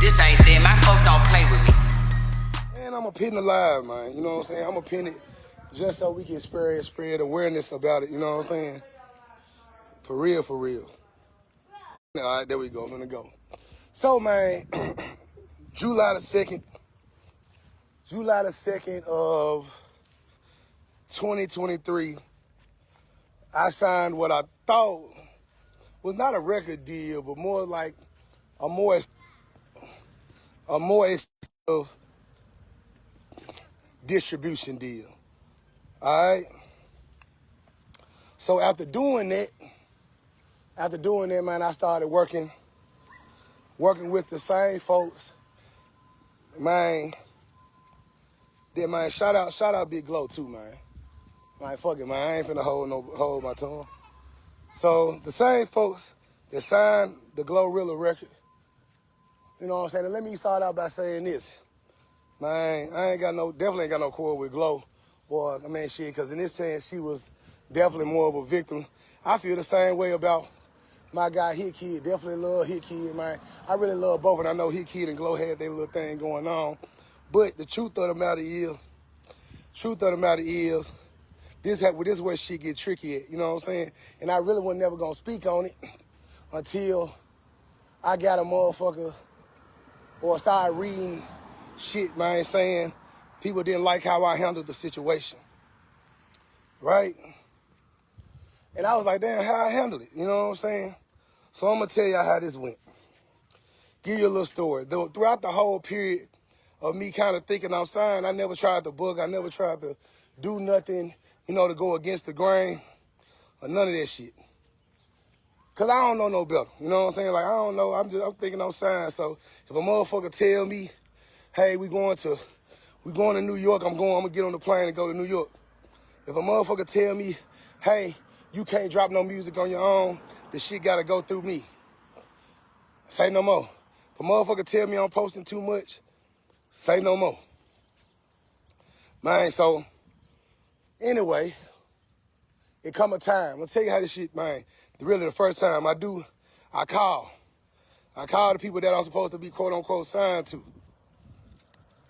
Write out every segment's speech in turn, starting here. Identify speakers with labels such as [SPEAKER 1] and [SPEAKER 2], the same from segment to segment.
[SPEAKER 1] this ain't that. My folks don't play with me.
[SPEAKER 2] Man, I'm a pin it live, man. You know what I'm saying? I'm a pin it just so we can spread awareness about it. You know what I'm saying? For real, for real. All right, there we go. I'm gonna go. So, man, July the 2nd of 2023, I signed what I thought was not a record deal, but more like a more extensive distribution deal. All right. So after doing that, man, I started working with the same folks. Man, then, man, shout out Big Glow too, man. Man, fuck it, man. I ain't finna hold my tongue. So the same folks that signed the Glorilla record, you know what I'm saying? And let me start out by saying this. Man, I definitely ain't got no quarrel with Glow. Or, I mean, shit, because in this sense, she was definitely more of a victim. I feel the same way about my guy, Hit Kid. Definitely love Hit Kid, man. I really love both, and I know Hit Kid and Glow had their little thing going on. But the truth of the matter is, this is where shit get tricky at, you know what I'm saying? And I really was never gonna speak on it until I got a motherfucker or started reading shit, man, saying people didn't like how I handled the situation, right? And I was like, damn, how I handled it, you know what I'm saying? So I'm gonna tell y'all how this went. Give you a little story. Throughout the whole period of me kind of thinking I'm signed, I never tried to book, I never tried to do nothing, you know, to go against the grain or none of that shit. Cause I don't know no better, you know what I'm saying? Like, I don't know, I'm thinking I'm signed. So if a motherfucker tell me, hey, we going to New York, I'm gonna get on the plane and go to New York. If a motherfucker tell me, hey, you can't drop no music on your own, the shit gotta go through me. Say no more. If a motherfucker tell me I'm posting too much, say no more. Man, so anyway, it come a time. I'm gonna tell you how this shit, man. Really the first time I call the people that I'm supposed to be quote unquote signed to.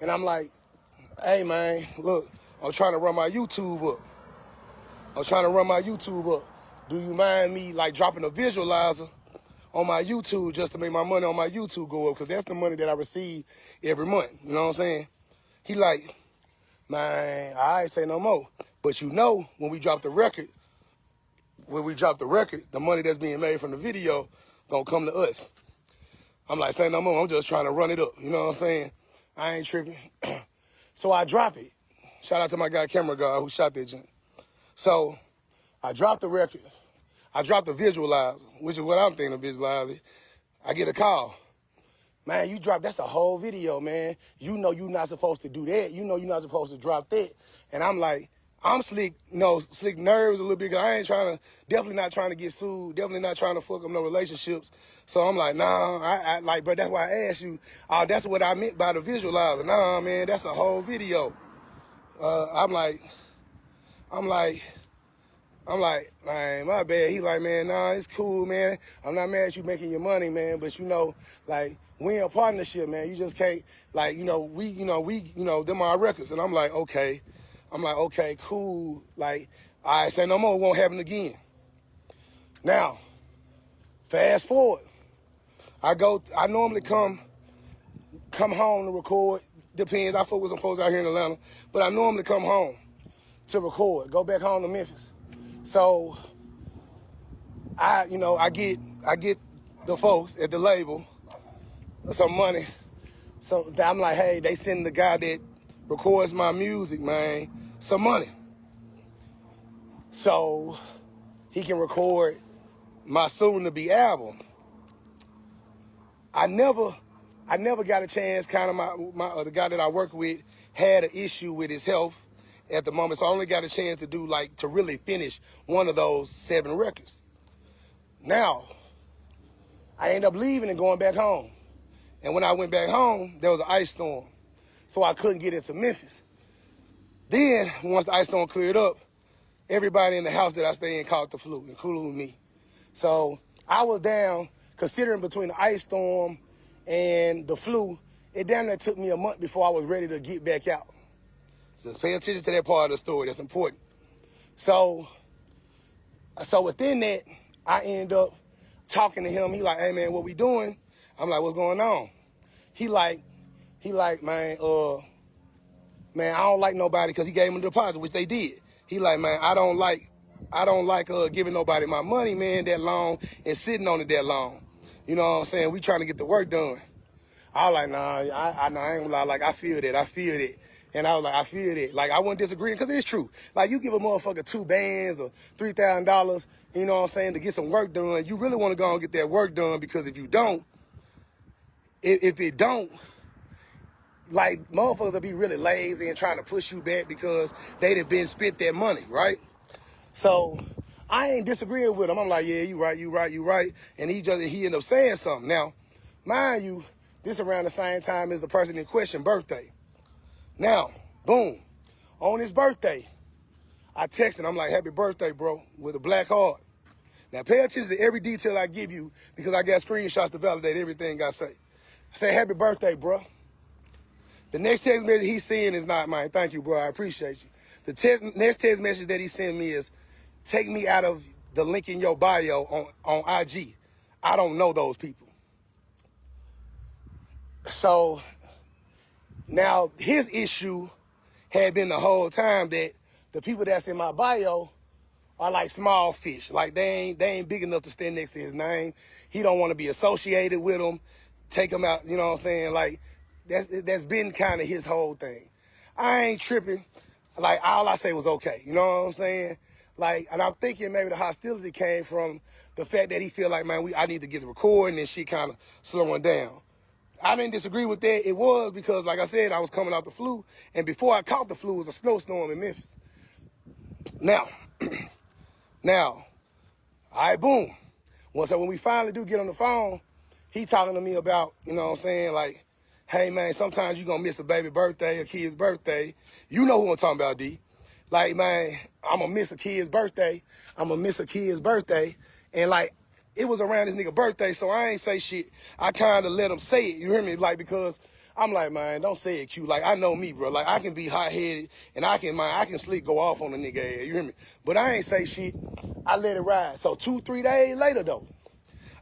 [SPEAKER 2] And I'm like, hey man, look, I'm trying to run my YouTube up. Do you mind me like dropping a visualizer on my YouTube just to make my money on my YouTube go up? Because that's the money that I receive every month. You know what I'm saying? He like, man, I ain't say no more. But you know, when we drop the record, the money that's being made from the video gonna come to us. I'm like, say no more, I'm just trying to run it up. You know what I'm saying? I ain't tripping. So I drop it. Shout out to my guy, camera guy, who shot that joint. So I dropped the record. I dropped the visualizer, which is what I'm thinking of visualizing. I get a call. Man, you dropped, that's a whole video, man. You know you're not supposed to do that. You know you're not supposed to drop that. And I'm like, I'm slick, slick nerves a little bit. Cause I ain't definitely not trying to get sued. Definitely not trying to fuck up no relationships. So I'm like, nah, I like, but that's why I asked you. That's what I meant by the visualizer. Nah, man, that's a whole video. I'm like, man, my bad. He like, man, nah, it's cool, man. I'm not mad at you making your money, man. But like, we in a partnership, man. You just can't, like, them our records. And I'm like, okay, cool. Like, all right, say no more, it won't happen again. Now, fast forward. I normally come home to record. Depends, I fuck with some folks out here in Atlanta. But I normally come home to record, go back home to Memphis. So I get the folks at the label some money. So I'm like, hey, they send the guy that records my music, man, some money. So he can record my soon-to-be album. I never got a chance. Kind of the guy that I work with had an issue with his health at the moment, so I only got a chance to really finish one of those 7 records. Now, I ended up leaving and going back home. And when I went back home, there was an ice storm, so I couldn't get into Memphis. Then, once the ice storm cleared up, everybody in the house that I stay in caught the flu, including me. So I was down, considering between the ice storm and the flu, it damn near took me a month before I was ready to get back out. Just pay attention to that part of the story. That's important. So within that, I end up talking to him. He like, hey man, what we doing? I'm like, what's going on? He like, man, man, I don't like nobody, because he gave him a deposit, which they did. He like, man, I don't like giving nobody my money, man, that long and sitting on it that long. You know what I'm saying? We trying to get the work done. I was like, nah, I ain't gonna lie. Like, I feel that. And I was like, I feel that. Like, I wouldn't disagree, because it's true. Like, you give a motherfucker 2 bands or $3,000, you know what I'm saying, to get some work done. You really want to go and get that work done, because if you don't, if it don't, like, motherfuckers will be really lazy and trying to push you back because they done been spent that money, right? So I ain't disagreeing with him. I'm like, yeah, you right. And he ended up saying something. Now, mind you, this around the same time as the person in question birthday. Now, boom, on his birthday, I texted him. I'm like, happy birthday, bro, with a black heart. Now, pay attention to every detail I give you, because I got screenshots to validate everything I say. I say, happy birthday, bro. The next text message he's seeing is not mine. Thank you, bro. I appreciate you. The next text message that he sent me is, take me out of the link in your bio on IG. I don't know those people. So now his issue had been the whole time that the people that's in my bio are like small fish. Like, they ain't big enough to stand next to his name. He don't want to be associated with them. Take them out, you know what I'm saying? Like, that's been kind of his whole thing. I ain't tripping. Like, all I say was okay. You know what I'm saying? Like, and I'm thinking maybe the hostility came from the fact that he feel like, man, I need to get the recording and shit kind of slowing down. I didn't disagree with that. It was because, like I said, I was coming out the flu, and before I caught the flu, it was a snowstorm in Memphis. Now, all right, boom. So when we finally do get on the phone, he talking to me about, you know what I'm saying, like, hey, man, sometimes you going to miss a baby birthday, a kid's birthday. You know who I'm talking about, D. Like, man, I'm going to miss a kid's birthday. And, like, it was around this nigga birthday, so I ain't say shit. I kind of let him say it, you hear me? Like, because I'm like, man, don't say it, Q. Like, I know me, bro. Like, I can be hot-headed, and I can sleep, go off on a nigga ass, you hear me? But I ain't say shit. I let it ride. So 2-3 days later, though,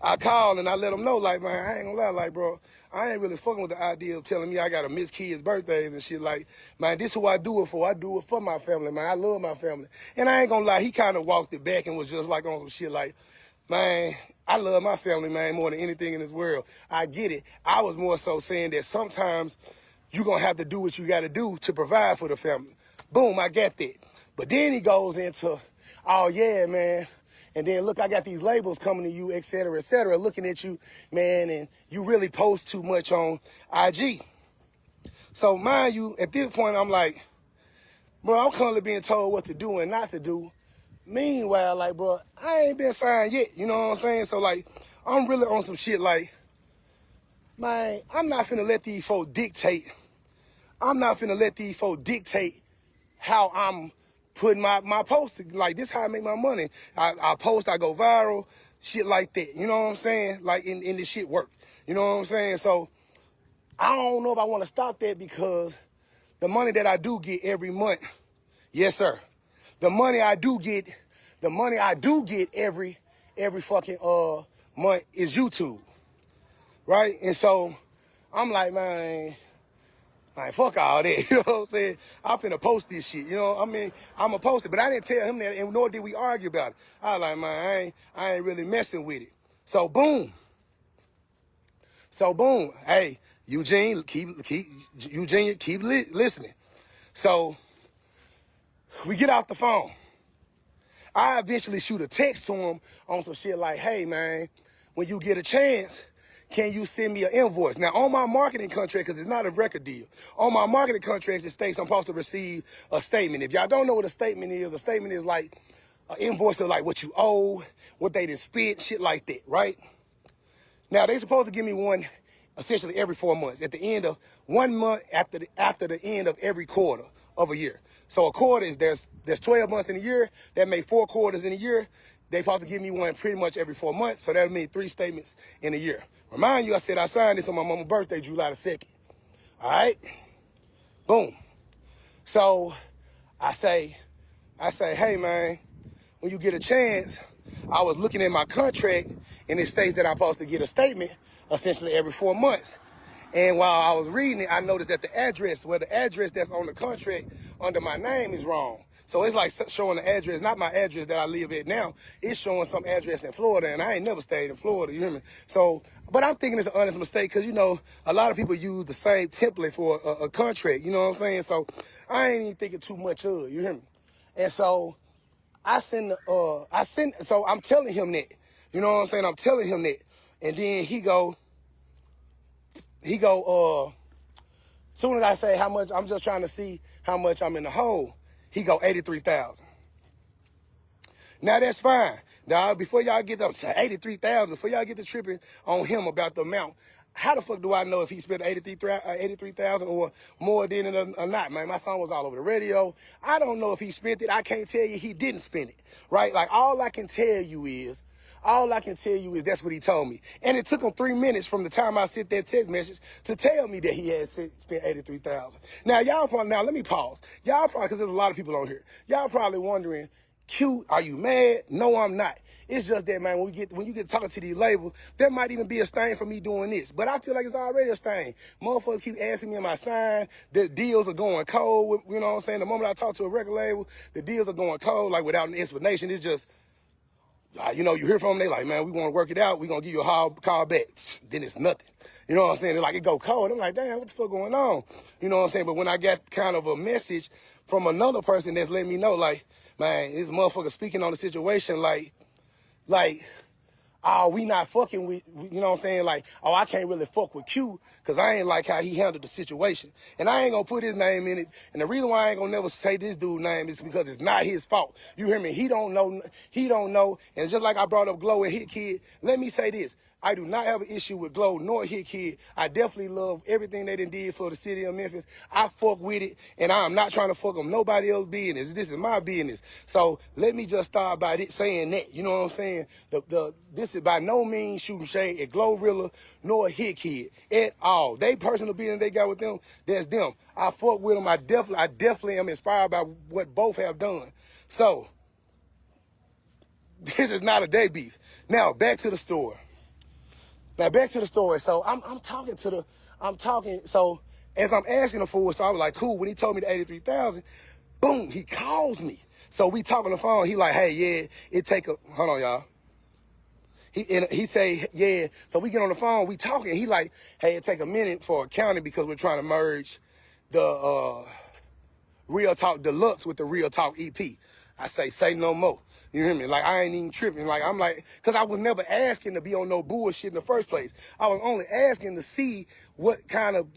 [SPEAKER 2] I called and I let him know, like, man, I ain't gonna lie, like, bro, I ain't really fucking with the idea of telling me I gotta miss kids' birthdays and shit. Like, man, this is who I do it for. I do it for my family, man. I love my family. And I ain't gonna lie, he kind of walked it back and was just like on some shit like, man, I love my family, man, more than anything in this world. I get it. I was more so saying that sometimes you gonna have to do what you gotta do to provide for the family. Boom, I get that. But then he goes into, oh yeah, man. And then, look, I got these labels coming to you, et cetera, looking at you, man, and you really post too much on IG. So, mind you, at this point, I'm like, bro, I'm currently being told what to do and not to do. Meanwhile, like, bro, I ain't been signed yet, you know what I'm saying? So, like, I'm really on some shit like, man, I'm not finna let these folks dictate. How I'm putting my posts, like, this how I make my money. I post, I go viral, shit like that. You know what I'm saying? Like, in this shit work. You know what I'm saying? So, I don't know if I want to stop that, because the money that I do get every month, yes, sir. The money I do get every fucking month is YouTube. Right? And so, I'm like, man, like, fuck all that, you know what I'm saying? I'm finna post this shit, you know? I mean, I'm gonna post it, but I didn't tell him that, and nor did we argue about it. I was like, man, I ain't really messing with it. So boom. Hey, Eugene, keep listening. So we get off the phone. I eventually shoot a text to him on some shit like, hey, man, when you get a chance, can you send me an invoice? Now, on my marketing contract, because it's not a record deal, on my marketing contracts, it states I'm supposed to receive a statement. If y'all don't know what a statement is like an invoice of like what you owe, what they done spent, shit like that, right? Now, they supposed to give me one essentially every 4 months, at the end of 1 month after the end of every quarter of a year. So a quarter is, there's 12 months in a year, that make 4 quarters in a year. They supposed to give me one pretty much every 4 months, so that would mean 3 statements in a year. Remind you, I said I signed this on my mama's birthday, July the 2nd. All right? Boom. So I say, hey, man, when you get a chance, I was looking at my contract, and it states that I'm supposed to get a statement essentially every 4 months. And while I was reading it, I noticed that the address that's on the contract under my name is wrong. So it's like showing the address, not my address that I live at now. It's showing some address in Florida, and I ain't never stayed in Florida, you hear me? So, but I'm thinking it's an honest mistake because, you know, a lot of people use the same template for a contract, you know what I'm saying? So I ain't even thinking too much of it, you hear me? And so so I'm telling him that, you know what I'm saying? I'm telling him that. And then he go, soon as I say how much, I'm just trying to see how much I'm in the hole, he go 83,000. Now that's fine. Now, before y'all get up, 83,000, before y'all get to tripping on him about the amount, how the fuck do I know if he spent 83,000 or more than it or not, man? My song was all over the radio. I don't know if he spent it. I can't tell you he didn't spend it, right? Like, all I can tell you is that's what he told me. And it took him 3 minutes from the time I sent that text message to tell me that he had spent 83,000. Now, let me pause. Y'all probably, because there's a lot of people on here, y'all probably wondering, Q, are you mad? No, I'm not. It's just that, man, when you get talking to these labels, there might even be a stain for me doing this. But I feel like it's already a stain. Motherfuckers keep asking me in my sign. The deals are going cold. You know what I'm saying? The moment I talk to a record label, the deals are going cold, like without an explanation. It's just, you know, you hear from them, they like, man, we want to work it out. We going to give you a call back. Then it's nothing. You know what I'm saying? They're like, it go cold. I'm like, damn, what the fuck going on? You know what I'm saying? But when I got kind of a message from another person that's letting me know, like, man, this motherfucker speaking on the situation, like, oh, we not fucking with, you know what I'm saying? Like, oh, I can't really fuck with Q because I ain't like how he handled the situation. And I ain't going to put his name in it. And the reason why I ain't going to never say this dude's name is because it's not his fault. You hear me? He don't know. And just like I brought up Glow and Hit Kid, let me say this. I do not have an issue with Glow nor Hit Kid. I definitely love everything they done did for the city of Memphis. I fuck with it, and I'm not trying to fuck them nobody else's business. This is my business. So let me just start by saying that. You know what I'm saying? This is by no means shooting shade at Glorilla nor Hit Kid at all. They personal business they got with them, that's them. I fuck with them. I definitely am inspired by what both have done. So this is not a day beef. Now back to the story. So I'm talking, so as I'm asking him for it, so I was like, cool. When he told me the 83,000, boom, he calls me. So we talk on the phone. He like, hey, yeah, hold on, y'all. He say, yeah. So we get on the phone, we talking. He like, hey, it take a minute for accounting because we're trying to merge the Real Talk Deluxe with the Real Talk EP. I say no more. You hear me? Like, I ain't even tripping. Like, I'm like, because I was never asking to be on no bullshit in the first place. I was only asking to see what kind of,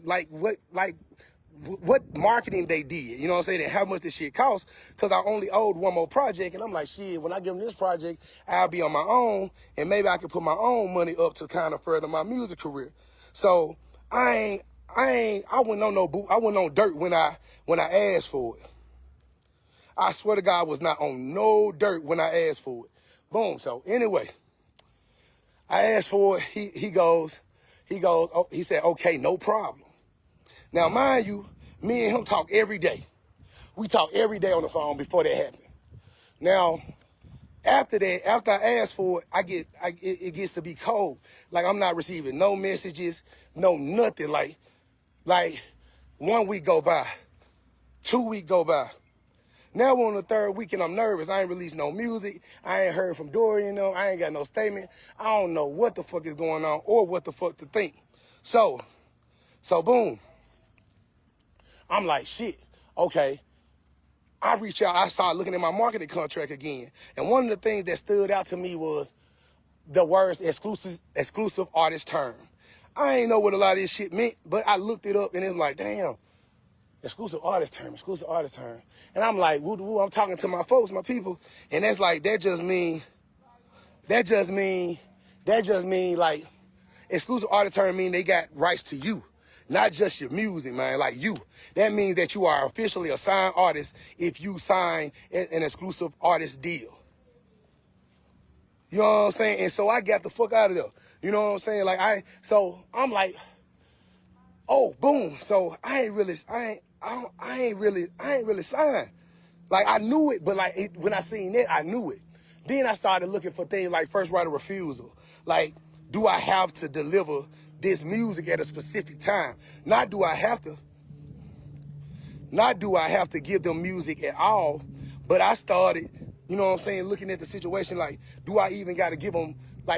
[SPEAKER 2] what marketing they did. You know what I'm saying? And how much this shit cost. Because I only owed one more project. And I'm like, shit, when I give them this project, I'll be on my own. And maybe I can put my own money up to kind of further my music career. So I wasn't on dirt when I asked for it. I swear to God, I was not on no dirt when I asked for it. Boom. So anyway, I asked for it. He said, okay, no problem. Now, mind you, me and him talk every day. We talk every day on the phone before that happened. Now, after I asked for it, it gets to be cold. Like, I'm not receiving no messages, no nothing. Like 1 week go by, 2 weeks go by. Now we're on the third week and I'm nervous. I ain't released no music. I ain't heard from Dorian. I ain't got no statement. I don't know what the fuck is going on or what the fuck to think. So boom. I'm like, shit, okay. I reach out. I start looking at my marketing contract again. And one of the things that stood out to me was the words exclusive artist term. I ain't know what a lot of this shit meant, but I looked it up and it's like, damn. Exclusive artist term. And I'm like, woo, I'm talking to my folks, my people. And that's like, that just mean like, exclusive artist term mean they got rights to you. Not just your music, man, like you. That means that you are officially a signed artist if you sign an exclusive artist deal. You know what I'm saying? And so I got the fuck out of there. You know what I'm saying? Like so I'm like, oh, boom. So I ain't really signed. Like I knew it, but like when I seen it, I knew it. Then I started looking for things like first right of refusal. Like, do I have to deliver this music at a specific time? Not do I have to give them music at all, but I started, you know what I'm saying, looking at the situation like, do I even got to give them, do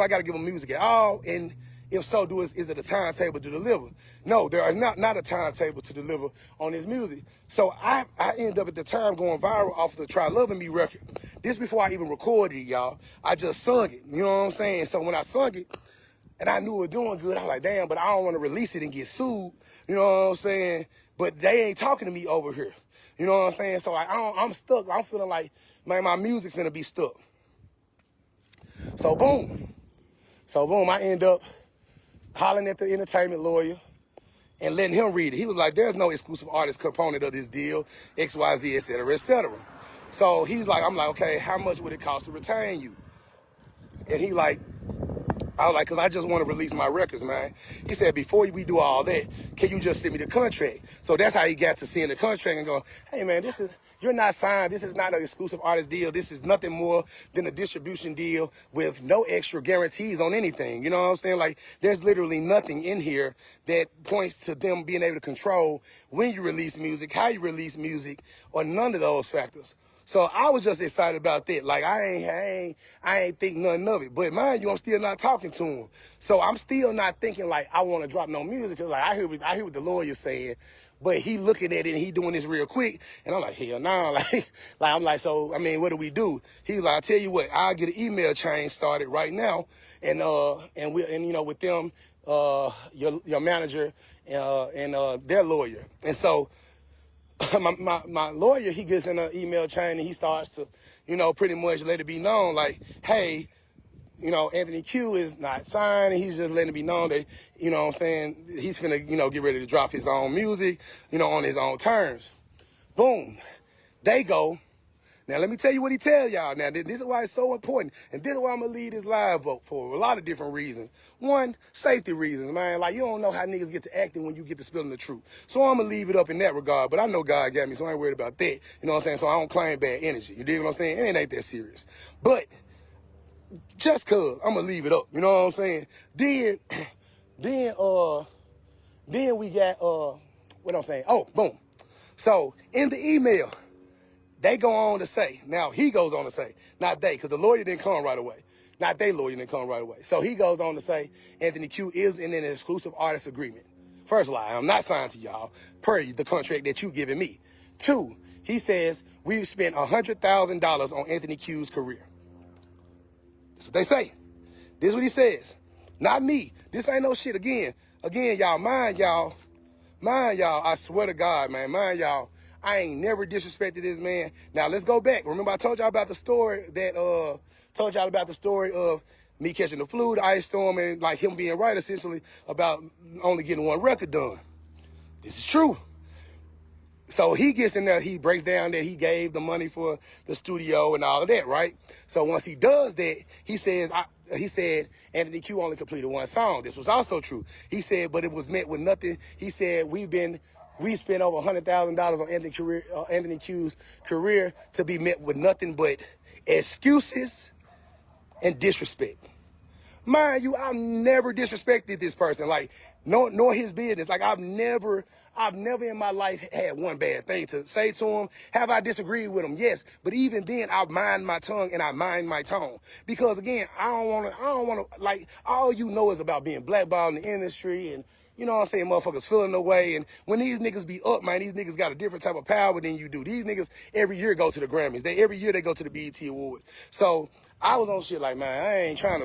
[SPEAKER 2] I got to give them music at all? And if so, is it a timetable to deliver? No, there are not a timetable to deliver on this music. So I end up at the time going viral off of the Try Loving Me record. This before I even recorded it, y'all. I just sung it, you know what I'm saying? So when I sung it, and I knew it was doing good, I was like, damn, but I don't want to release it and get sued, you know what I'm saying? But they ain't talking to me over here. You know what I'm saying? So I'm stuck. I'm feeling like, man, my music's gonna be stuck. So boom, I end up hollering at the entertainment lawyer and letting him read it. He was like, there's no exclusive artist component of this deal, XYZ, et cetera, et cetera. So he's like, I'm like, okay, how much would it cost to retain you? And he like, I was like, cause I just want to release my records, man. He said, before we do all that, can you just send me the contract? So that's how he got to seeing the contract and going, hey man, you're not signed. This is not an exclusive artist deal. This is nothing more than a distribution deal with no extra guarantees on anything. You know what I'm saying? Like, there's literally nothing in here that points to them being able to control when you release music, how you release music, or none of those factors. So I was just excited about that. Like I ain't think nothing of it. But mind you, I'm still not talking to him. So I'm still not thinking like I want to drop no music. Cause like I hear what the lawyer's saying, but he looking at it and he doing this real quick. And I'm like, hell no, I'm like, so I mean, what do we do? He's like, I'll tell you what, I'll get an email chain started right now, and you know, with them, your manager and their lawyer, and so. My lawyer, he gets in an email chain and he starts to, you know, pretty much let it be known like, hey, you know, Anthony Q is not signed, and he's just letting it be known that, you know what I'm saying, he's finna, you know, get ready to drop his own music, you know, on his own terms. Boom. They go. Now, let me tell you what he tells y'all. Now, this is why it's so important. And this is why I'm going to lead this live vote for a lot of different reasons. One, safety reasons, man. Like, you don't know how niggas get to acting when you get to spilling the truth. So I'm going to leave it up in that regard. But I know God got me, so I ain't worried about that. You know what I'm saying? So I don't claim bad energy. You dig what I'm saying? And it ain't that serious. But just cause, I'm going to leave it up. You know what I'm saying? Then we got, what I'm saying? Oh, boom. So in the email, they go on to say, now he goes on to say, not they, because the lawyer didn't come right away. Not they lawyer didn't come right away. So he goes on to say, Anthony Q is in an exclusive artist agreement. First lie, I'm not signed to y'all, per the contract that you giving me. Two, he says, we've spent $100,000 on Anthony Q's career. That's what they say. This is what he says. Not me. This ain't no shit. Again, y'all, mind y'all, I swear to God, man, mind y'all, I ain't never disrespected this man. Now let's go back. Remember I told y'all about the story of me catching the flu, the ice storm, and like him being right essentially about only getting one record done. This is true. So he gets in there, he breaks down that he gave the money for the studio and all of that, right? So once he does that, he said Anthony Q only completed one song. This was also true. He said, but it was met with nothing. He said, we spent over $100,000 on Anthony Q's career to be met with nothing but excuses and disrespect. Mind you, I've never disrespected this person, like, nor his business. Like, I've never in my life had one bad thing to say to him. Have I disagreed with him? Yes. But even then, I mind my tongue and I mind my tone. Because again, I don't want to, like, all you know is about being blackballed in the industry and, you know what I'm saying, motherfuckers feeling the way. And when these niggas be up, man, these niggas got a different type of power than you do. These niggas every year go to the Grammys. Every year they go to the BET Awards. So I was on shit like, man, I ain't trying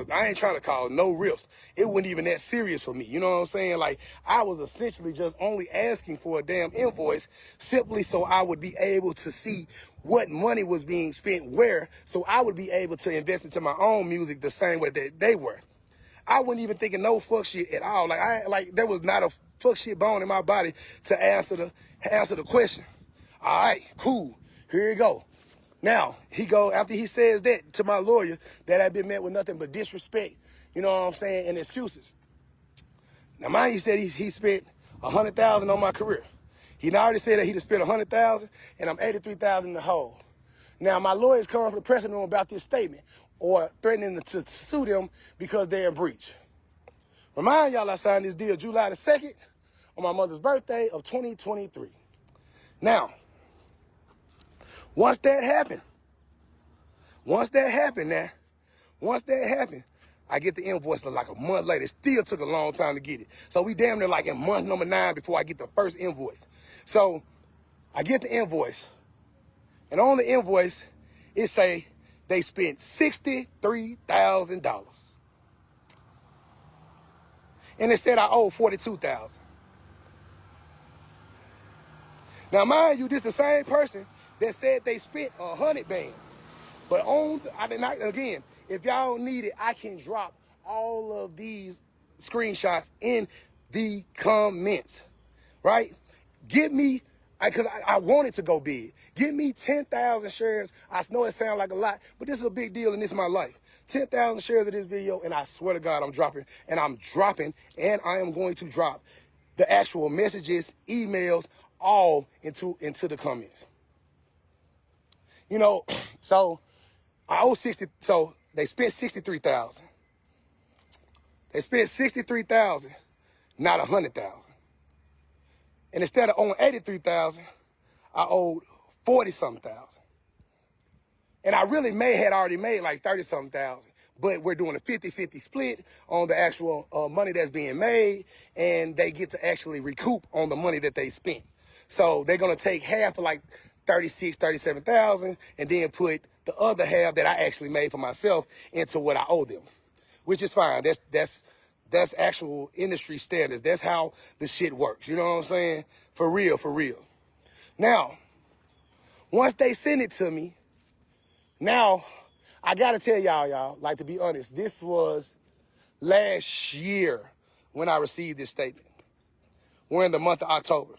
[SPEAKER 2] to call no rips. It wasn't even that serious for me. You know what I'm saying? Like, I was essentially just only asking for a damn invoice simply so I would be able to see what money was being spent where, so I would be able to invest into my own music the same way that they were. I wasn't even thinking no fuck shit at all. Like there was not a fuck shit bone in my body to answer the question. All right, cool. Here you go. Now, after he says that to my lawyer, that I've been met with nothing but disrespect you know what I'm saying, and excuses. Now, mind you, said he spent $100,000 on my career. He already said that he'd spent $100,000, and I'm $83,000 in the hole. Now, my lawyers come up with the pressing them about this statement or threatening to sue them because they're in breach. Remind y'all I signed this deal July the 2nd on my mother's birthday of 2023. Now, once that happened, I get the invoice like a month later. It still took a long time to get it. So we damn near like in month number 9 before I get the first invoice. So I get the invoice, and on the invoice, it say they spent $63,000. And it said I owe $42,000. Now, mind you, this the same person that said they spent 100 bands. But again, if y'all need it, I can drop all of these screenshots in the comments, right? Get me, because I want it to go big. Get me 10,000 shares. I know it sounds like a lot, but this is a big deal, and this is my life. 10,000 shares of this video, and I swear to God, I'm dropping, and I am going to drop the actual messages, emails, all into the comments. You know, so I owe 60, so they spent 63,000. They spent 63,000, not 100,000. And instead of owing 83,000, I owed 40-something thousand. And I really had already made like 30-something thousand. But we're doing a 50-50 split on the actual money that's being made, and they get to actually recoup on the money that they spent. So they're gonna take half of like 37,000 and then put the other half that I actually made for myself into what I owe them, which is fine. That's actual industry standards. That's how the shit works. You know what I'm saying? For real, for real. Now, once they send it to me, now I gotta tell y'all, like, to be honest, this was last year when I received this statement. We're in the month of October.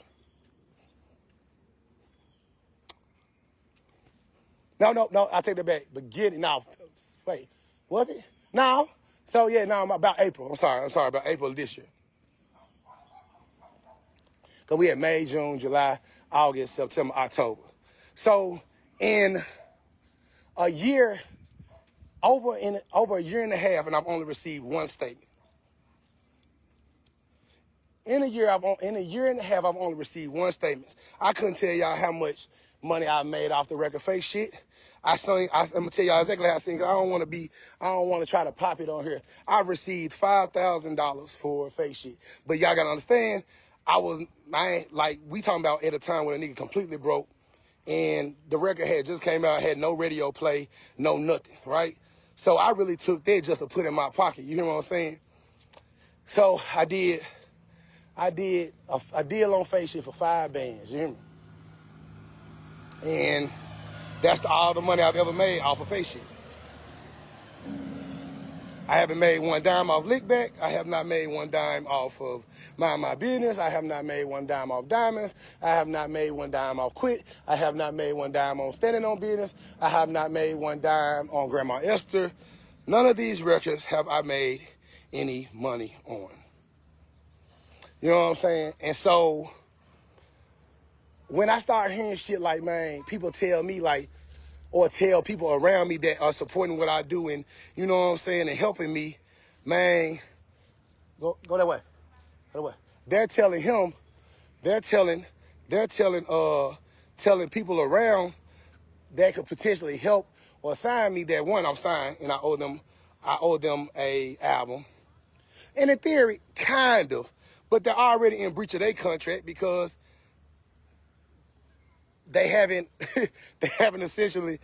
[SPEAKER 2] No, I take that back. Beginning, now, wait, was it? No. So yeah, no, about April. I'm sorry, about April of this year. Because we had May, June, July, August, September, October. So in a year, over a year and a half, and I've only received one statement. In a year and a half, I've only received one statement. I couldn't tell y'all how much money I made off the record fake shit. I'm gonna tell y'all exactly how I sing. I don't want to try to pop it on here. I received $5,000 for fake shit. But y'all gotta understand, we talking about at a time when a nigga completely broke, and the record had just came out, had no radio play, no nothing, right? So I really took that just to put in my pocket. You hear what I'm saying? So I did a deal on fake shit for 5 bands. You hear me? And that's all the money I've ever made off of fake shit. I haven't made one dime off Lickback. I have not made one dime off of Mind My Business. I have not made one dime off Diamonds. I have not made one dime off Quit. I have not made one dime on Standing on Business. I have not made one dime on Grandma Esther. None of these records have I made any money on. You know what I'm saying? And so when I start hearing shit like, man, people tell me like, or tell people around me that are supporting what I do and, you know what I'm saying, and helping me, man, go that way. Go that way. They're telling people around that could potentially help or sign me that, one, I'm signed and I owe them a album. And in theory, kind of, but they're already in breach of their contract because they haven't essentially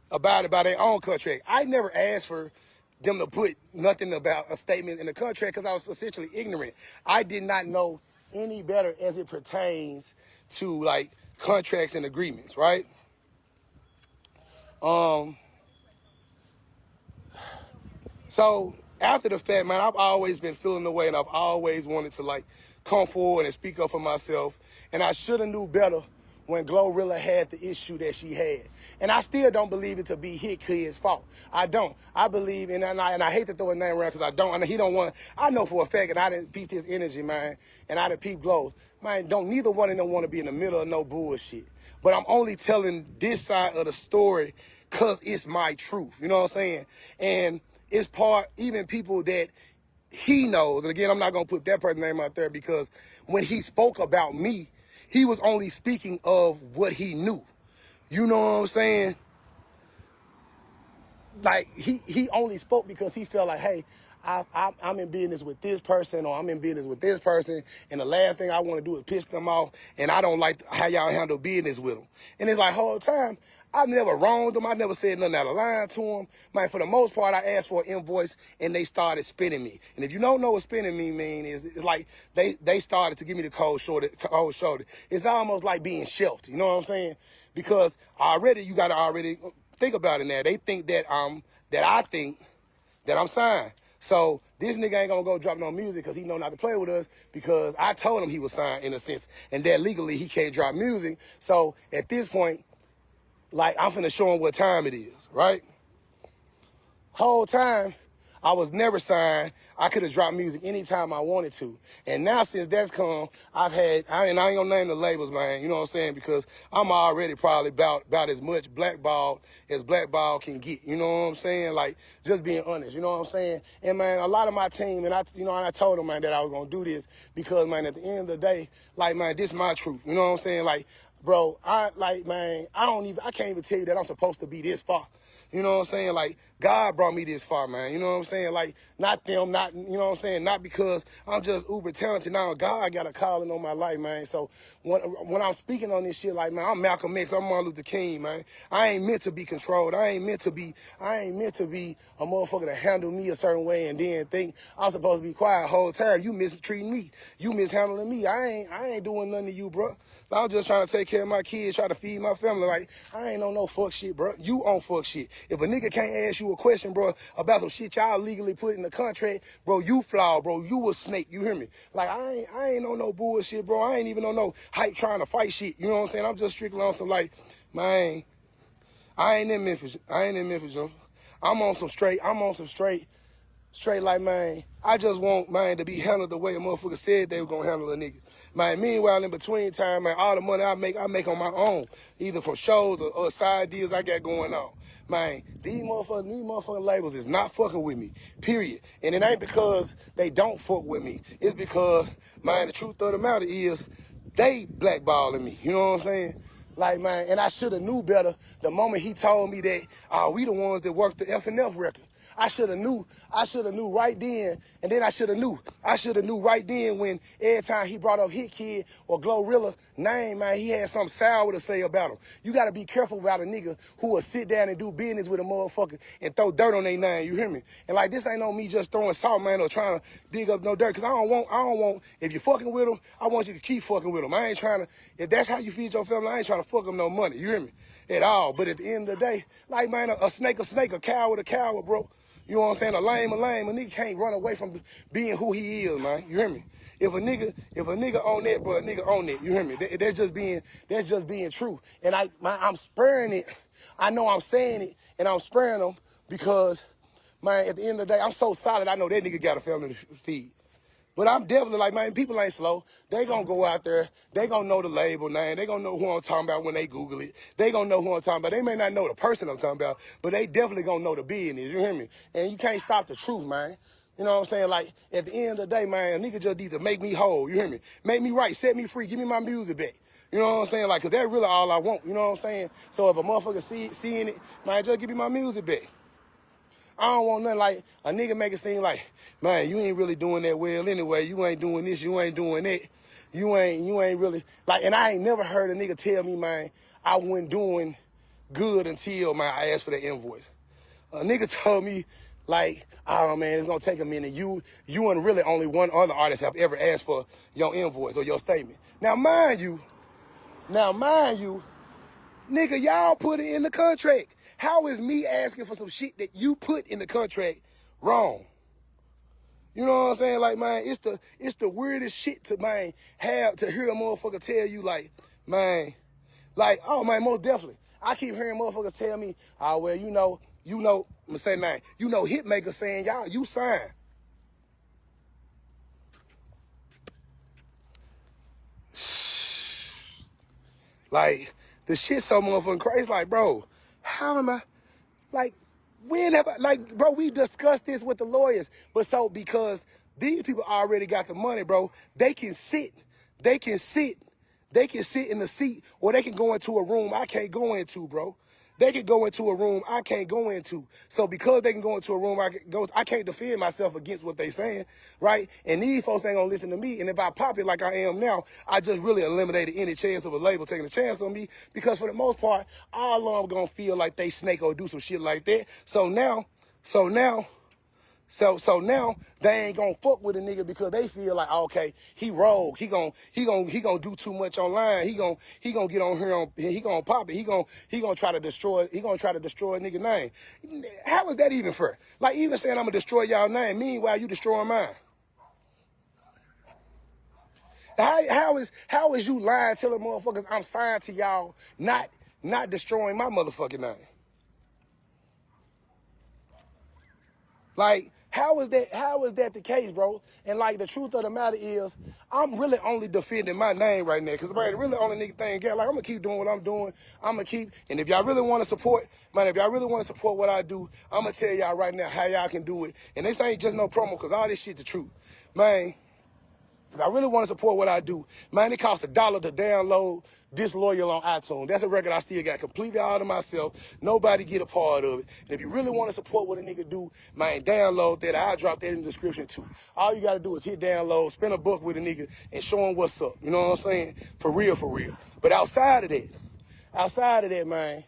[SPEAKER 2] abided by their own contract. I never asked for them to put nothing about a statement in the contract because I was essentially ignorant. I did not know any better as it pertains to like contracts and agreements, right? So after the fact, man, I've always been feeling the way, and I've always wanted to like come forward and speak up for myself. And I should have knew better when Glorilla had the issue that she had. And I still don't believe it to be Hitmaker's fault. I don't. I believe, and I hate to throw a name around because I don't, and he don't want, I know for a fact, and I didn't peep his energy, man, and I didn't peep Glow's. Man, don't neither one of them want to be in the middle of no bullshit. But I'm only telling this side of the story because it's my truth. You know what I'm saying? And it's part, even people that he knows, and again, I'm not going to put that person's name out there because when he spoke about me, he was only speaking of what he knew. You know what I'm saying? Like, he only spoke because he felt like, hey, I'm in business with this person, or I'm in business with this person, and the last thing I want to do is piss them off, and I don't like how y'all handle business with them. And it's like, whole time, I've never wronged them. I never said nothing out of line to them. Man, for the most part, I asked for an invoice, and they started spinning me. And if you don't know what spinning me mean, it's like they started to give me the cold shoulder. It's almost like being shelved. You know what I'm saying? Because already you got to already think about it now. They think that I think that I'm signed. So this nigga ain't gonna go drop no music because he know not to play with us because I told him he was signed in a sense, and that legally he can't drop music. So at this point, like, I'm finna show him what time it is, right? Whole time, I was never signed. I could have dropped music anytime I wanted to. And now since that's come, I ain't gonna name the labels, man, you know what I'm saying? Because I'm already probably about as much blackballed as blackball can get, you know what I'm saying? Like, just being honest, you know what I'm saying? And man, a lot of my team, and I told them, man, that I was gonna do this because, man, at the end of the day, like, man, this is my truth, you know what I'm saying? Like, bro, I can't even tell you that I'm supposed to be this far. You know what I'm saying? Like, God brought me this far, man. You know what I'm saying? Like, not them, not, you know what I'm saying? Not because I'm just uber talented. Now, God got a calling on my life, man. So when I'm speaking on this shit, like, man, I'm Malcolm X, I'm Martin Luther King, man. I ain't meant to be controlled. I ain't meant to be a motherfucker to handle me a certain way and then think I'm supposed to be quiet the whole time. You mistreating me. You mishandling me. I ain't doing nothing to you, bro. I'm just trying to take care of my kids, try to feed my family. Like, I ain't on no fuck shit, bro. You on fuck shit. If a nigga can't ask you a question, bro, about some shit y'all legally put in the contract, bro, you flawed, bro. You a snake. You hear me? Like, I ain't on no bullshit, bro. I ain't even on no hype trying to fight shit. You know what I'm saying? I'm just strictly on some, like, man, I ain't in Memphis. Yo. I'm on some straight, like, man, I just want, man, to be handled the way a motherfucker said they were gonna handle a nigga. Man, meanwhile, in between time, man, all the money I make on my own, either from shows or side deals I got going on. Man, these motherfucking labels is not fucking with me, period. And it ain't because they don't fuck with me. It's because, man, the truth of the matter is, they blackballing me. You know what I'm saying? Like, man, and I should have knew better the moment he told me that we the ones that worked the F&F record. I should have knew right then, and then I should have knew right then when every time he brought up Hit Kid or Glorilla name, man, he had something sour to say about him. You gotta be careful about a nigga who will sit down and do business with a motherfucker and throw dirt on their name, you hear me? And like, this ain't on me just throwing salt, man, or trying to dig up no dirt, cause I don't want, if you fucking with them, I want you to keep fucking with them. I ain't trying to, if that's how you feed your family, I ain't trying to fuck them no money, you hear me? At all. But at the end of the day, like, man, a snake, a coward, bro. You know what I'm saying? A lame. A nigga can't run away from being who he is, man. You hear me? If a nigga on that, bro, a nigga on that. You hear me? That's just being true. And I'm sparing it. I know I'm saying it, and I'm sparing them because, man, at the end of the day, I'm so solid. I know that nigga got a family to feed. But I'm definitely like, man, people ain't slow. They gonna go out there. They gonna know the label name. They gonna know who I'm talking about when they Google it. They gonna know who I'm talking about. They may not know the person I'm talking about, but they definitely gonna know the business. You hear me? And you can't stop the truth, man. You know what I'm saying? Like, at the end of the day, man, a nigga just need to make me whole. You hear me? Make me right. Set me free. Give me my music back. You know what I'm saying? Like, cause that's really all I want. You know what I'm saying? So if a motherfucker seeing it, man, just give me my music back. I don't want nothing like a nigga make it seem like, man, you ain't really doing that well anyway. You ain't doing this. You ain't doing that. You ain't really, like, and I ain't never heard a nigga tell me, man, I wasn't doing good until, man, I asked for that invoice. A nigga told me, like, oh, man, it's going to take a minute. You and really only one other artist have ever asked for your invoice or your statement. Now, mind you, nigga, y'all put it in the contract. How is me asking for some shit that you put in the contract wrong? You know what I'm saying? Like, man, it's the weirdest shit to, man, have to hear a motherfucker tell you, like, man, Like, oh man, most definitely. I keep hearing motherfuckers tell me, oh well, you know, I'm gonna say name, you know, Hitmaker saying, y'all, you signed. Like, the shit so motherfucking crazy. Like, bro, how am I, like, when have I, like, bro, we discussed this with the lawyers, but so because these people already got the money, bro, they can sit in the seat, or they can go into a room I can't go into, bro. They can go into a room I can't go into. So because they can go into a room I can't defend myself against what they saying, right? And these folks ain't gonna listen to me. And if I pop it like I am now, I just really eliminated any chance of a label taking a chance on me, because for the most part, all of them gonna feel like they snake or do some shit like that. So now they ain't gonna fuck with a nigga because they feel like, okay, he rogue. He gonna do too much online. He gonna get on here he gonna pop it. He gonna try to destroy a nigga name. How is that even fair? Like, even saying I'm gonna destroy y'all name, meanwhile you destroying mine. How is you lying, telling motherfuckers I'm signed to y'all, not destroying my motherfucking name? Like, how is that the case, bro? And like, the truth of the matter is, I'm really only defending my name right now, because really only nigga thing got, like, I'm gonna keep doing what I'm doing. And if y'all really want to support, what I do, I'm gonna tell y'all right now how y'all can do it. And this ain't just no promo, because all this shit's the truth. Man, if I really want to support what I do, man, it costs $1 to download Disloyal on iTunes. That's a record I still got completely all to myself. Nobody get a part of it. And if you really want to support what a nigga do, man, download that. I'll drop that in the description too. All you got to do is hit download, spend a buck with a nigga, and show him what's up. You know what I'm saying? For real, for real. But outside of that, man,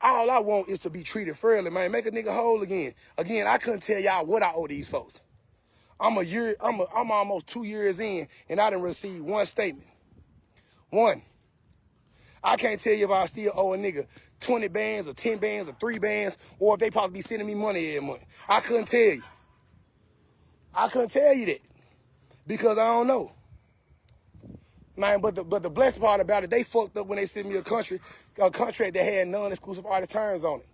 [SPEAKER 2] all I want is to be treated fairly, man. Make a nigga whole again. Again, I couldn't tell y'all what I owe these folks. I'm almost 2 years in, and I didn't receive one statement. One. I can't tell you if I still owe a nigga 20 bands or 10 bands or 3 bands, or if they probably be sending me money every month. I couldn't tell you. I couldn't tell you that, because I don't know. Man, but the blessed part about it, they fucked up when they sent me a contract that had non-exclusive artist terms on it.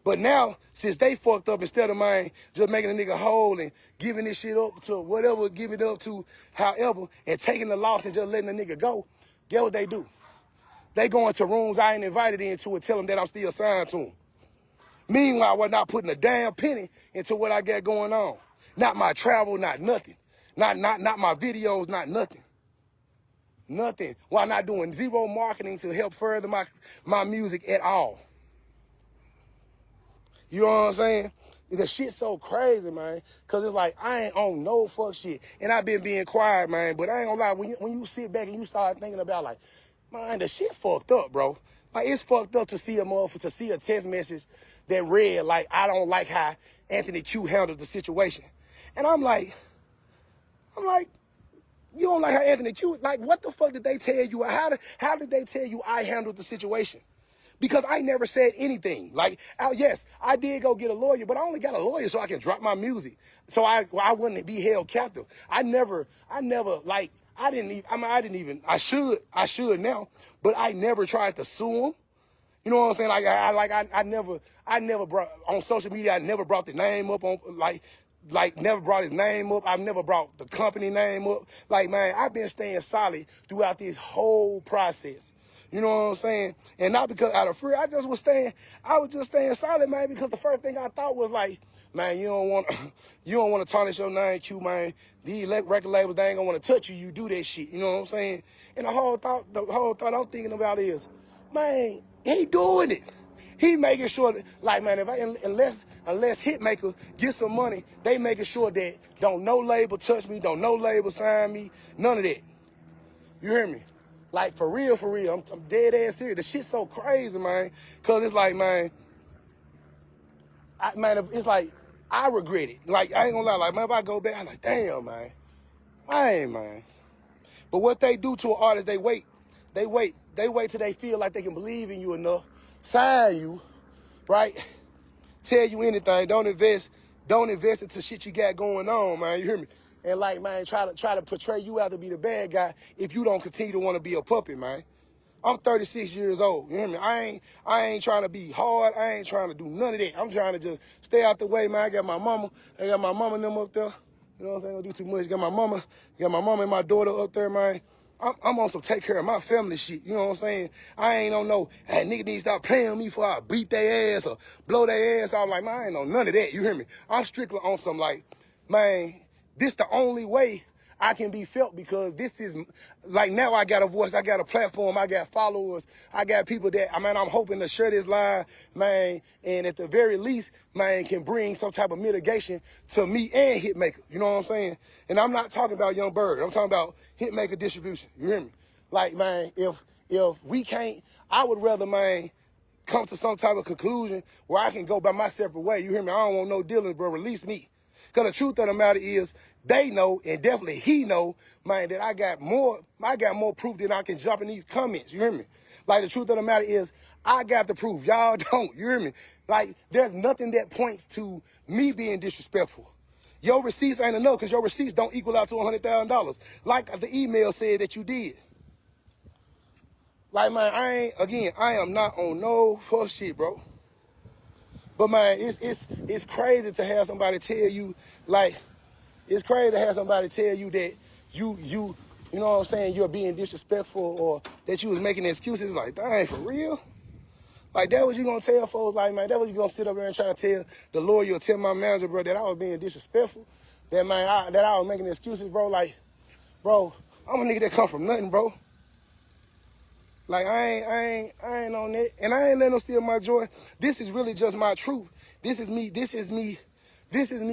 [SPEAKER 2] But now, since they fucked up, instead of mine just making a nigga whole and giving this shit up to whatever, give it up to however, and taking the loss and just letting the nigga go, get what they do? They go into rooms I ain't invited into and tell them that I'm still signed to them. Meanwhile, we're not putting a damn penny into what I got going on. Not my travel, not nothing. Not my videos, not nothing. Nothing. While not doing zero marketing to help further my music at all. You know what I'm saying? The shit's so crazy, man. Because it's like, I ain't on no fuck shit. And I've been being quiet, man. But I ain't gonna lie, when you sit back and you start thinking about, like, man, the shit fucked up, bro. Like, it's fucked up to see a text message that read, like, I don't like how Anthony Q handled the situation. And I'm like, you don't like how Anthony Q, like, what the fuck did they tell you? How did they tell you I handled the situation? Because I never said anything. Like, yes, I did go get a lawyer, but I only got a lawyer so I can drop my music, so I wouldn't be held captive. I should now, but I never tried to sue him. You know what I'm saying? Like, I never brought, on social media, I never brought the name up on, like never brought his name up. I've never brought the company name up. Like, man, I've been staying solid throughout this whole process. You know what I'm saying? And not because out of fear, I was just staying solid, man, because the first thing I thought was like, man, you don't want to tarnish your name, Q, man. These record labels, they ain't gonna want to touch you. You do that shit. You know what I'm saying? And the whole thought I'm thinking about is, man, he doing it. He making sure that, like, man, unless Hitmaker gets some money, they making sure that don't no label touch me, don't no label sign me, none of that. You hear me? Like, for real, I'm dead ass serious. The shit's so crazy, man. Cause it's like, man, it's like, I regret it. Like, I ain't gonna lie, like, man, if I go back, I'm like, damn, man. Man. But what they do to an artist, they wait till they feel like they can believe in you enough, sign you, right? Tell you anything. Don't invest into shit you got going on, man. You hear me? and like, man, try to portray you out to be the bad guy if you don't continue to want to be a puppet, man. I'm 36 years old. You hear me? I ain't trying to be hard. I ain't trying to do none of that. I'm trying to just stay out the way, man. I got my mama and them up there. You know what I'm saying? Don't do too much. Got my mama and my daughter up there, man. I'm on some take care of my family shit. You know what I'm saying? I ain't on no, hey, nigga need to stop playing with me before I beat their ass or blow their ass. I'm like, man, I ain't on none of that. You hear me? I'm strictly on some like, man, this the only way I can be felt, because this is, like, now I got a voice, I got a platform, I got followers, I got people that, I'm hoping to share this live, man, and at the very least, man, can bring some type of mitigation to me and Hitmaker, you know what I'm saying? And I'm not talking about Young Bird, I'm talking about Hitmaker distribution, you hear me? Like, man, if we can't, I would rather, man, come to some type of conclusion where I can go by my separate way, you hear me? I don't want no dealings, bro, release me. Because the truth of the matter is, they know, and definitely he know, man, that I got more proof than I can jump in these comments, you hear me? Like, the truth of the matter is, I got the proof, y'all don't, you hear me? Like, there's nothing that points to me being disrespectful. Your receipts ain't enough, because your receipts don't equal out to $100,000, like the email said that you did. Like, man, I am not on no fuck shit, bro. But man, it's crazy to have somebody tell you, like, it's crazy to have somebody tell you that you know what I'm saying, you're being disrespectful, or that you was making excuses. Like, dang, for real? Like, that what you gonna tell folks? Like, man, that what you gonna sit up there and try to tell the lawyer or tell my manager, bro, that I was being disrespectful? That, man, that I was making excuses, bro? Like, bro, I'm a nigga that come from nothing, bro. Like, I ain't on that. And I ain't letting them steal my joy. This is really just my truth. This is me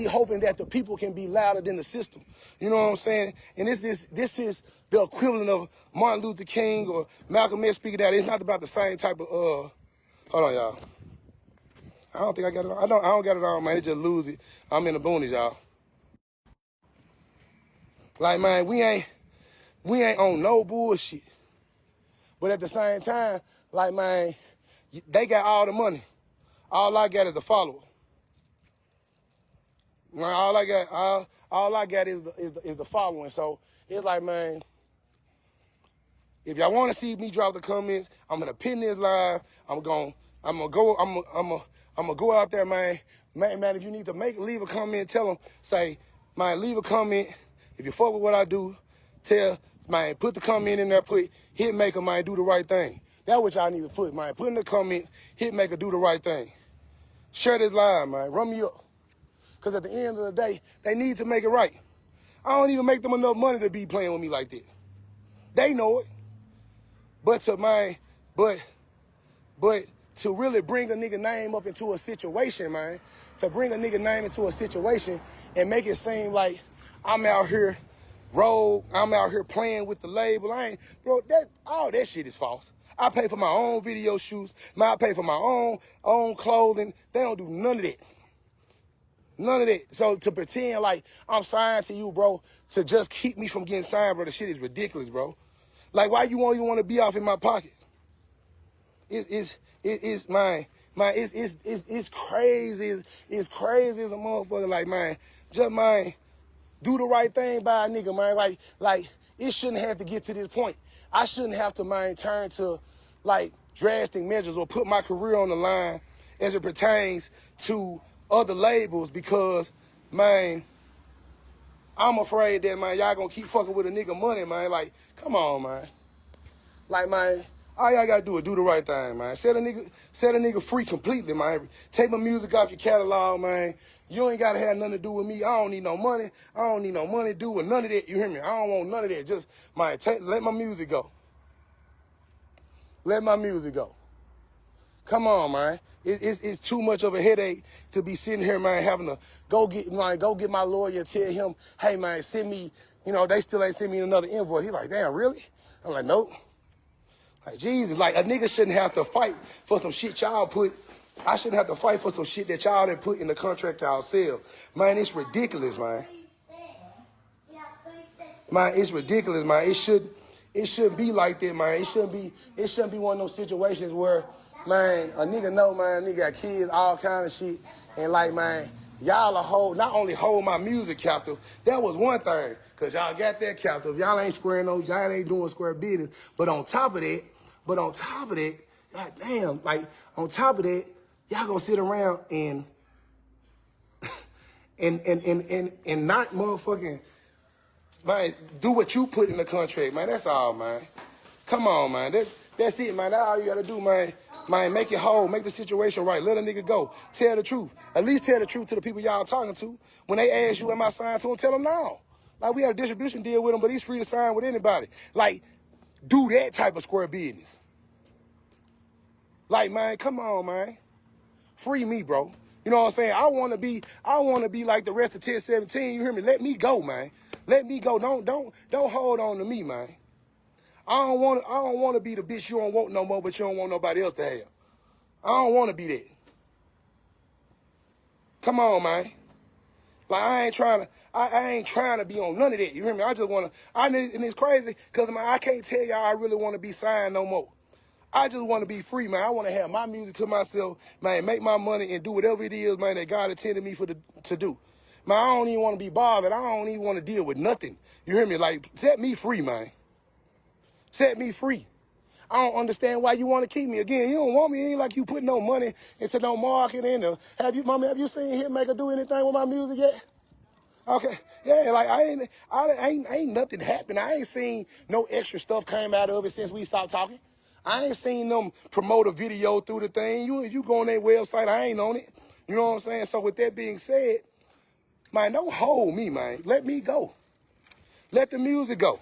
[SPEAKER 2] hoping that the people can be louder than the system. You know what I'm saying? And this is the equivalent of Martin Luther King or Malcolm X speaking out. It's not about the same type of, hold on, y'all. I don't think I got it all. I don't got it all, man. It just lose it. I'm in the boonies, y'all. Like, man, we ain't on no bullshit. But at the same time, like, man, they got all the money. All I got is the follower. Man, all I got is the following. So it's like, man, if y'all want to see me drop the comments, I'm gonna pin this live. I'm gonna go out there, man. Man, if you need to leave a comment, tell them, say, man, leave a comment. If you fuck with what I do, man, put the comment in there, put Hitmaker, man, do the right thing. That's what y'all need to put, man. Put in the comments, Hitmaker, do the right thing. Share this live, man. Run me up. Because at the end of the day, they need to make it right. I don't even make them enough money to be playing with me like that. They know it. But to really bring a nigga name up into a situation, man, to bring a nigga name into a situation and make it seem like I'm out here rogue, I'm out here playing with the label. Bro, all that shit is false. I pay for my own video shoots, I pay for my own clothing. They don't do none of that. None of that. So to pretend like I'm signed to you, bro, to just keep me from getting signed, bro, the shit is ridiculous, bro. Like, why you won't even want to be off in my pocket? It's crazy. It's crazy as a motherfucker. Like, man, just, man, do the right thing by a nigga, man. Like it shouldn't have to get to this point. I shouldn't have to, man, turn to like drastic measures or put my career on the line as it pertains to other labels, because, man, I'm afraid that, man, y'all gonna keep fucking with a nigga money, man. Like, come on, man. Like, man, all y'all gotta do is do the right thing, man. Set a nigga free completely, man. Take my music off your catalog, man. You ain't gotta have nothing to do with me. I don't need no money. I don't need no money to do with none of that. You hear me? I don't want none of that. Just, man, let my music go. Let my music go. Come on, man. It's too much of a headache to be sitting here, man, having to go get my lawyer and tell him, hey, man, send me, they still ain't send me another invoice. He's like, damn, really? I'm like, nope. Like, Jesus, like, a nigga shouldn't have to fight for some shit y'all put. I shouldn't have to fight for some shit that y'all didn't put in the contract ourselves. Man, it's ridiculous, man. Man, it's ridiculous, man. It shouldn't be like that, man. It shouldn't be one of those situations where, man, a nigga know, man, nigga got kids, all kind of shit, and like, man, y'all not only hold my music captive, that was one thing, because y'all got that captive. Y'all ain't squaring no, y'all ain't doing square business. But on top of that, god damn, like, on top of that, y'all gonna sit around and not motherfucking, man, do what you put in the contract, man. That's all, man. Come on, man. That's it, man. That's all you gotta do, man. Man, make it whole. Make the situation right. Let a nigga go. Tell the truth. At least tell the truth to the people y'all talking to. When they ask you, am I signed to them, tell them no. Like, we had a distribution deal with him, but he's free to sign with anybody. Like, do that type of square business. Like, man, come on, man. Free me, bro. You know what I'm saying? I want to be like the rest of 1017. You hear me? Let me go, man. Let me go. Don't hold on to me, man. I don't want to be the bitch you don't want no more, but you don't want nobody else to have. I don't want to be that. Come on, man. Like, I ain't trying to be on none of that. You hear me? I just want to, and it's crazy because, man, I can't tell y'all I really want to be signed no more. I just want to be free, man. I want to have my music to myself, man, make my money and do whatever it is, man, that God intended me to do. Man, I don't even want to be bothered. I don't even want to deal with nothing. You hear me? Like, set me free, man. Set me free. I don't understand why you want to keep me. Again, you don't want me. It ain't like you put no money into no marketing. Have you seen Hitmaker do anything with my music yet? Okay. Yeah, like ain't nothing happened. I ain't seen no extra stuff came out of it since we stopped talking. I ain't seen them promote a video through the thing. You go on their website, I ain't on it. You know what I'm saying? So with that being said, man, don't hold me, man. Let me go. Let the music go.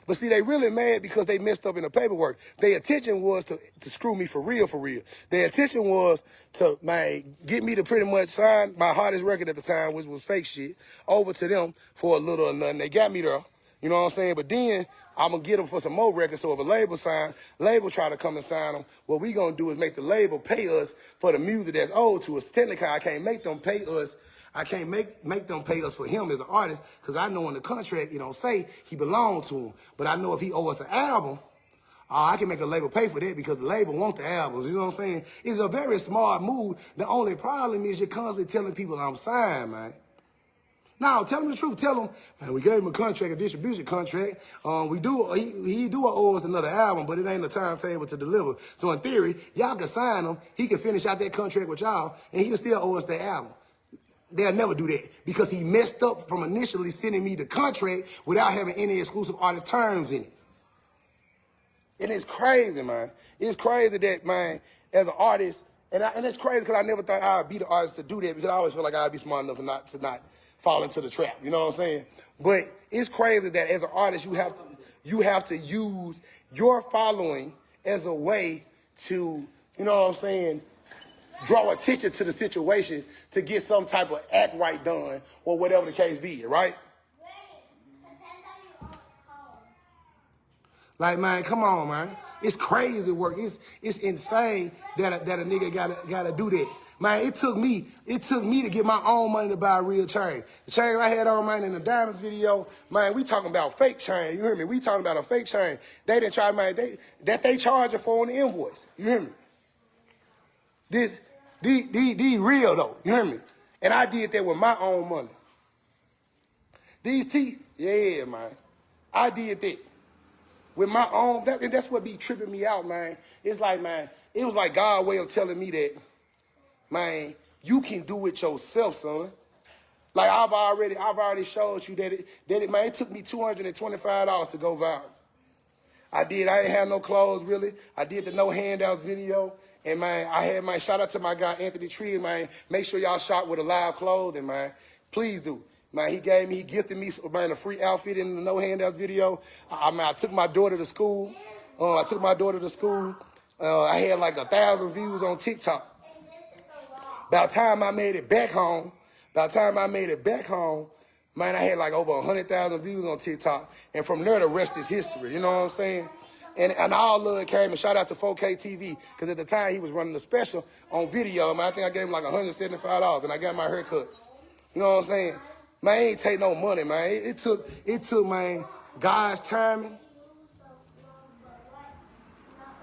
[SPEAKER 2] But see, they really mad because they messed up in the paperwork. Their intention was to screw me for real, for real. Their intention was to, man, get me to pretty much sign my hottest record at the time, which was fake shit, over to them for a little or nothing. They got me there. You know what I'm saying? But then I'm going to get them for some more records. So if a label try to come and sign them, what we going to do is make the label pay us for the music that's owed to us. Technically, I can't make them pay us. I can't make them pay us for him as an artist because I know in the contract, it don't say he belonged to him. But I know if he owe us an album, I can make a label pay for that because the label want the albums. You know what I'm saying? It's a very smart move. The only problem is you're constantly telling people I'm signed, man. Now, tell them the truth. Tell them, man, we gave him a contract, a distribution contract. He do owe us another album, but it ain't a timetable to deliver. So in theory, y'all can sign him. He can finish out that contract with y'all, and he can still owe us the album. They'll never do that because he messed up from initially sending me the contract without having any exclusive artist terms in it. And it's crazy, man. It's crazy that, man, as an artist, and it's crazy because I never thought I'd be the artist to do that because I always feel like I'd be smart enough to not fall into the trap. You know what I'm saying? But it's crazy that as an artist, you have to use your following as a way to, you know what I'm saying, draw attention to the situation to get some type of act right done or whatever the case be, right? Like, man, come on, man. It's crazy work. It's insane that a nigga gotta do that. Man, it took me to get my own money to buy a real chain. The chain I had on, man, in the Diamonds video, man, we talking about fake chain. You hear me? We talking about a fake chain. They didn't try, man, they charge it for on the invoice. You hear me? These real though, you hear me? And I did that with my own money. These teeth, yeah, man. I did that with my own, and that's what be tripping me out, man. It's like, man, it was like God's way of telling me that, man, you can do it yourself, son. Like I've already showed you that it, man, it took me $225 to go viral. I ain't have no clothes really. I did the no handouts video. And, man, I had, man, shout out to my guy, Anthony Tree, man. Make sure y'all shop with a live clothing, man. Please do. Man, he gifted me, man, a free outfit in the no handouts video. I took my daughter to school. I had like 1,000 views on TikTok. By the time I made it back home, man, I had like over 100,000 views on TikTok. And from there, the rest is history. You know what I'm saying? And all love came, and shout out to 4K TV, because at the time he was running a special on video. Man, I think I gave him like $175, and I got my hair cut. You know what I'm saying? Man, it ain't take no money, man. It took, man, God's timing.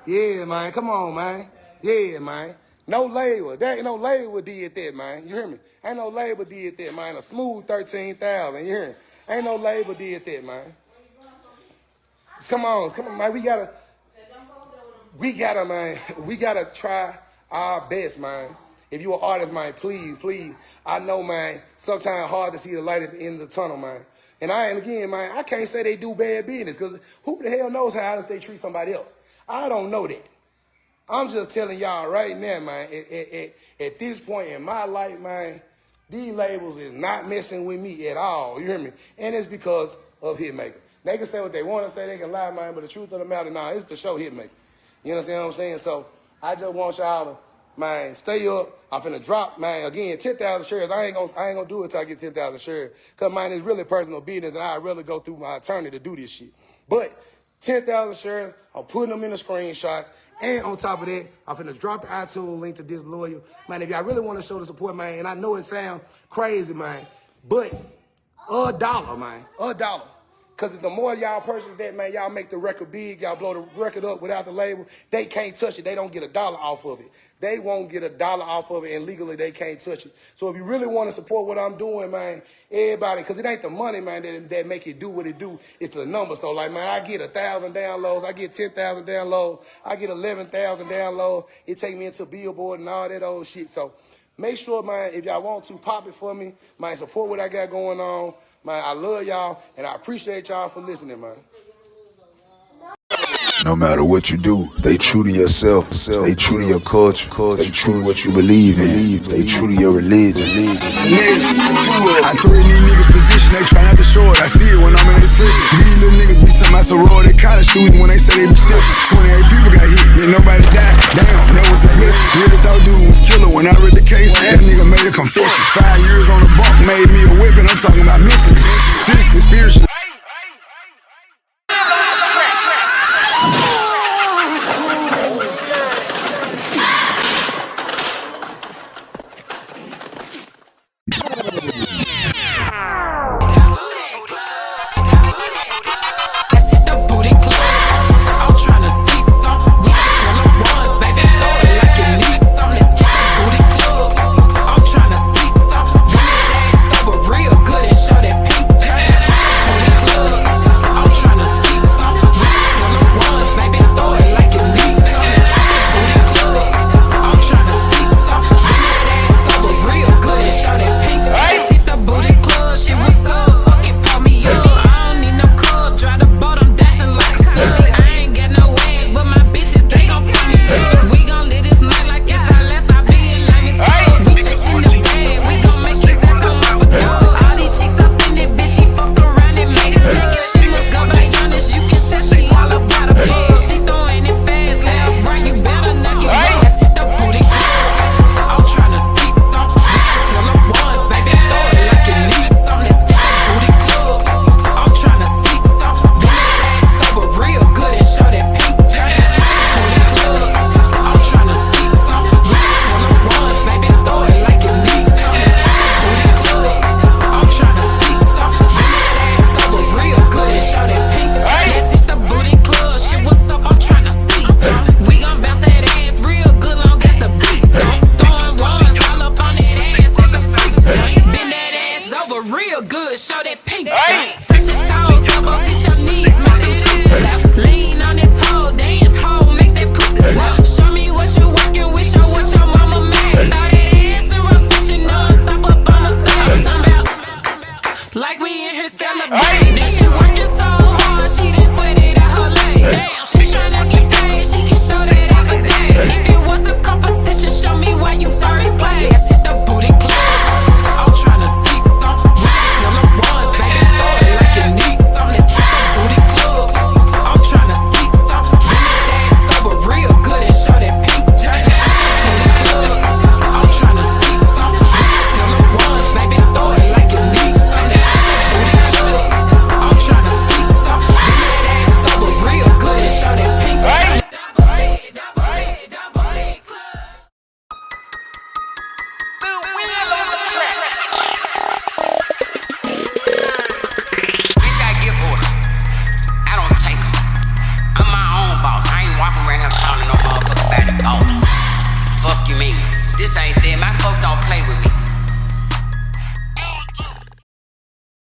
[SPEAKER 2] Yeah, man, come on, man. Yeah, man. No label. There ain't no label did that, man. You hear me? Ain't no label did that, man. A smooth 13,000. You hear me? Ain't no label did that, man. Come on, man. We gotta, man. We gotta try our best, man. If you an artist, man, please. I know, man, sometimes hard to see the light at the end of the tunnel, man. And again, man, I can't say they do bad business, because who the hell knows how they treat somebody else? I don't know that. I'm just telling y'all right now, man, at this point in my life, man, these labels is not messing with me at all. You hear me? And it's because of Hitmaker. They can say what they want to say, they can lie, man, but the truth of the matter, nah, it's for sure Hitmaker. You understand what I'm saying? So I just want y'all to, man, stay up. I'm finna drop, man, again, 10,000 shares. I ain't gonna do it till I get 10,000 shares. Because, man, it's really personal business, and I'd really go through my attorney to do this shit. But 10,000 shares, I'm putting them in the screenshots. And on top of that, I'm finna drop the iTunes link to Disloyal. Man, if y'all really want to show the support, man, and I know it sounds crazy, man, but $1, man, $1. Because the more y'all purchase that, man, y'all make the record big, y'all blow the record up without the label, they can't touch it. They don't get $1 off of it. They won't get $1 off of it, and legally they can't touch it. So if you really want to support what I'm doing, man, everybody, because it ain't the money, man, that make it do what it do. It's the number. So, like, man, I get 1,000 downloads. I get 10,000 downloads. I get 11,000 downloads. It take me into Billboard and all that old shit. So make sure, man, if y'all want to, pop it for me. Man, support what I got going on. Man, I love y'all, and I appreciate y'all for listening, man.
[SPEAKER 3] No matter what you do, stay true to yourself, stay true to your culture, stay true to what you believe in, stay true to your religion.
[SPEAKER 4] I threaten these niggas' position, they try not to show it. I see it when I'm in their prison. These little niggas be talking about sorority college students when they say they be stiff. 28 people got hit, yet nobody died. Damn, that was a blessing. Really thought dude was killer when I read the case. That nigga made a confession. 5 years on the bunk made me a whipping. I'm talking about mentally, physically, spiritually.